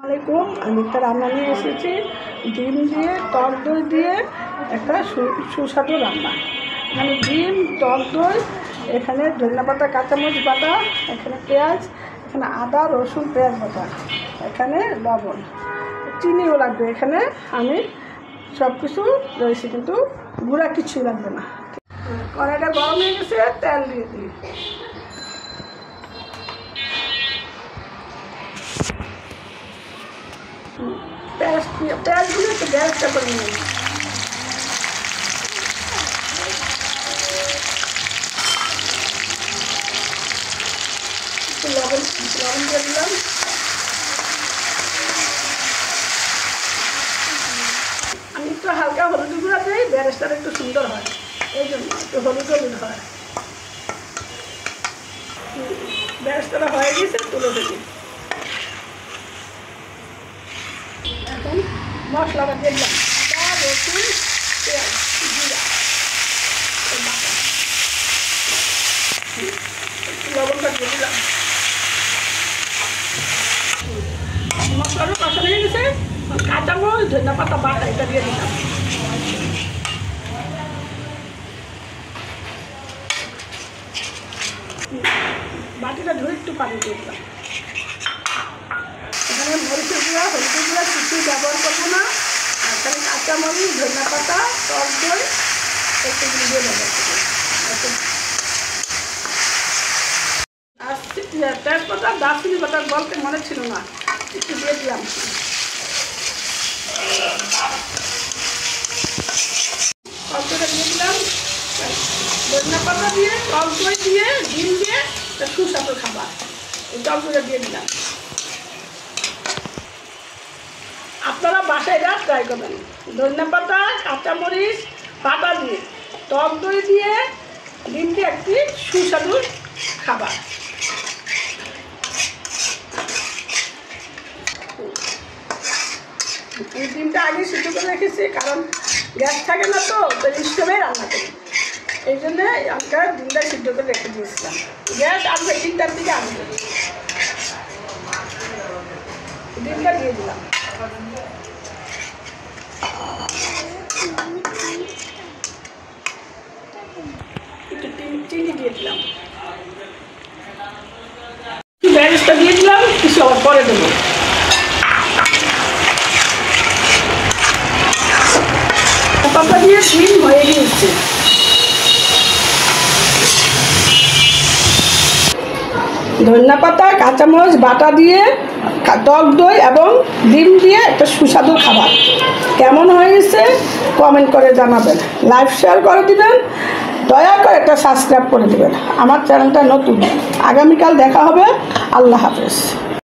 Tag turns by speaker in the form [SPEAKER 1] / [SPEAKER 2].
[SPEAKER 1] আসসালামাইকুম। আমি একটা রান্না নিয়ে এসেছি, ডিম দিয়ে টক দই দিয়ে একটা সুস্বাদু রান্না। এখানে ডিম, টক দই, এখানে ধনেপাতা, কাঁচামরিচ বাটা, এখানে পেঁয়াজ, এখানে আদা, রসুন, পেঁয়াজ বাটা, এখানে লবণ, চিনিও লাগবে। এখানে আমি সব কিছু রয়েছে, কিন্তু গুঁড়া কিছুই লাগবে না। কড়াইটা গরম হয়ে গেছে, তেল দিয়ে দিই। পেঁয়াজগুলো একটু গ্যাসটা করে নিই। একটু লবণ দিয়ে দিলাম। আমি একটু হালকা হলুদ গুঁড়া দিই, বেরেস্তাটা একটু সুন্দর হয়, এই জন্য একটু হলুদ হয়। বেরেস্তাটা হয়ে গেছে, তুলে দিই। এখন মশলাটা দিয়ে দিলাম, আদা, রসুন, পেঁয়াজ, জিরা, বাটা, লবণটা দিয়ে দিলাম। মশলাটা কষানো হয়ে গেছে, কাঁচামরিচ, ধনেপাতা বাটা এটা দিয়ে দিলাম। বাটিটা ধরে একটু পানি দিয়ে দিলাম। এখানে মরিচের গুঁড়া, হলুদের গুঁড়া কিছুই ব্যবহার করবো না। এখানে কাঁচামরিচ, ধনেপাতা, টক দই একটুগুলো দিয়ে ব্যবহার করবো। আর তেজপাতা, দারচিনি বাটা বলতে মনে ছিল না, একটু দিয়ে দিলাম। টক দইটা দিয়ে দিলাম। ধনেপাতা দিয়ে, টক দই দিয়ে, ডিম দিয়ে সুস্বাদু খাবার, এই টক দইটা দিয়ে দিলাম। আপনারা বাসায় এটা ট্রাই করবেন। ধনেপাতা, কাঁচামরিচ বাটা দিয়ে, টক দই দিয়ে, ডিম দিয়ে একটি সুস্বাদু খাবার। এই ডিমটা আগে সিদ্ধ করে রেখেছি, কারণ গ্যাস থাকে না, তো স্টোভে রান্না করি, এই জন্যে আমরা ডিমটা সিদ্ধ করে রেখে দিয়েছিলাম। গ্যাস আসবে 3টার দিকে আসবে। ডিমটা দিয়ে দিলাম। একটু চিনি দিয়ে দিলাম, বেরেস্তা দিয়ে দিলাম, কিছু আবার পরে দেবো। পাতা দিয়ে ডিম হয়ে গিয়েছে। ধনেপাতা, কাঁচামরিচ বাটা দিয়ে, টক দই এবং ডিম দিয়ে একটা সুস্বাদু খাবার কেমন হয়েছে কমেন্ট করে জানাবেন, লাইক শেয়ার করে দিবেন, দয়া করে একটা সাবস্ক্রাইব করে দেবেন। আমার চ্যানেলটা নতুন। আগামীকাল দেখা হবে। আল্লাহ হাফেজ।